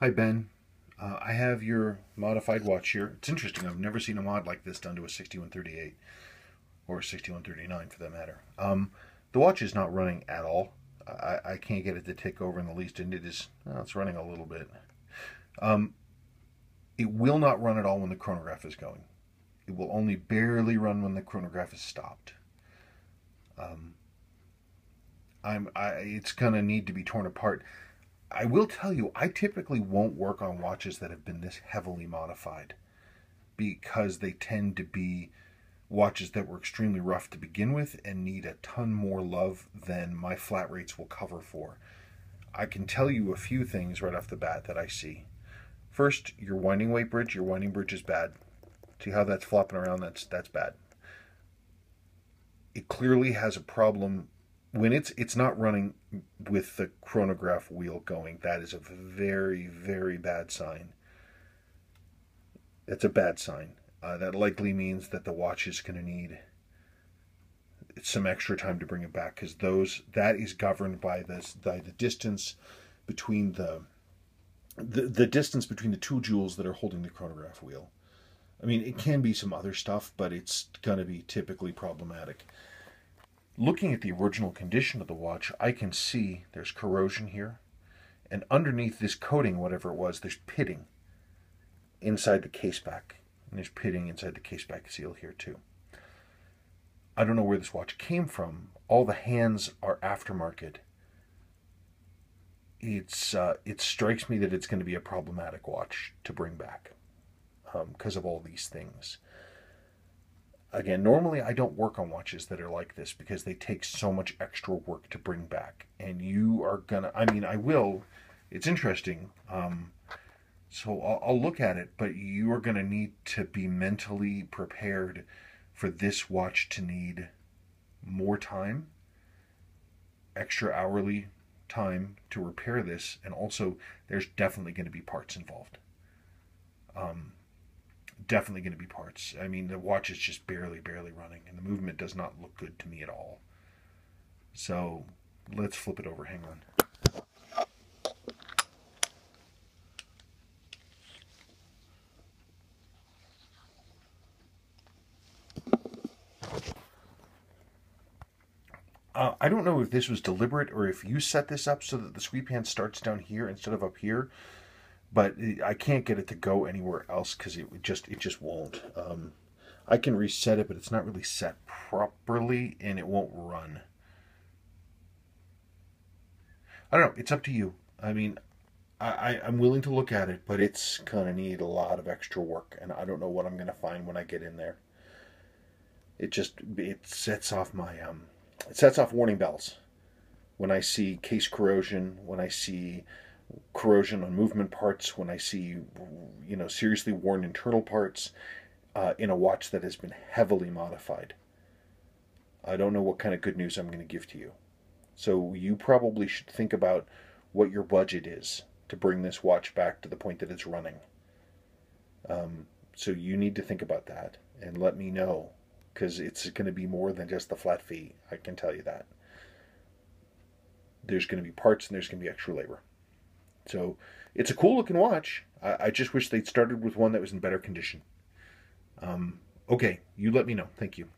Hi Ben, I have your modified watch here. It's interesting. I've never seen a mod like this done to a 6138 or 6139 for that matter. The watch is not running at all. I can't get it to tick over in the least, and it is. Well, it's running a little bit. Um, it will not run at all when the chronograph is going. It will only barely run when the chronograph is stopped. Um, it's gonna need to be torn apart. I will tell you, I typically won't work on watches that have been this heavily modified because they tend to be watches that were extremely rough to begin with and need a ton more love than my flat rates will cover for. I can tell you a few things right off the bat that I see. First, your winding weight bridge. Your winding bridge is bad. See how that's flopping around? That's bad. It clearly has a problem when it's not running with the chronograph wheel going. That is a very, very bad sign. That's a bad sign. That likely means that the watch is going to need some extra time to bring it back, because that is governed by the distance between the distance between the two jewels that are holding the chronograph wheel. I mean, it can be some other stuff, but it's going to be typically problematic. Looking at the original condition of the watch, I can see there's corrosion here, and underneath this coating, whatever it was, there's pitting inside the caseback, and there's pitting inside the caseback seal here too. I don't know where this watch came from. All the hands are aftermarket. It strikes me that it's going to be a problematic watch to bring back because of all these things. Again, normally I don't work on watches that are like this because they take so much extra work to bring back. And you are gonna, I mean, I will. It's interesting. So I'll look at it, but you are gonna need to be mentally prepared for this watch to need more time, extra hourly time to repair this, and also there's definitely going to be parts involved. Definitely going to be parts. I mean, the watch is just barely running, and the movement does not look good to me at all. So let's flip it over. Hang on. I don't know if this was deliberate or if you set this up so that the sweep hand starts down here instead of up here, but I can't get it to go anywhere else because it just won't. I can reset it, but it's not really set properly, and it won't run. I don't know. It's up to you. I mean, I'm willing to look at it, but it's gonna need a lot of extra work, and I don't know what I'm gonna find when I get in there. It sets off my it sets off warning bells when I see case corrosion, when I see corrosion on movement parts, when I see seriously worn internal parts in a watch that has been heavily modified. I don't know what kind of good news I'm going to give to you. So you probably should think about what your budget is to bring this watch back to the point that it's running. So you need to think about that and let me know, because it's going to be more than just the flat fee. I can tell you that. There's going to be parts and there's going to be extra labor. So it's a cool looking watch. I just wish they'd started with one that was in better condition. Okay, you let me know. Thank you.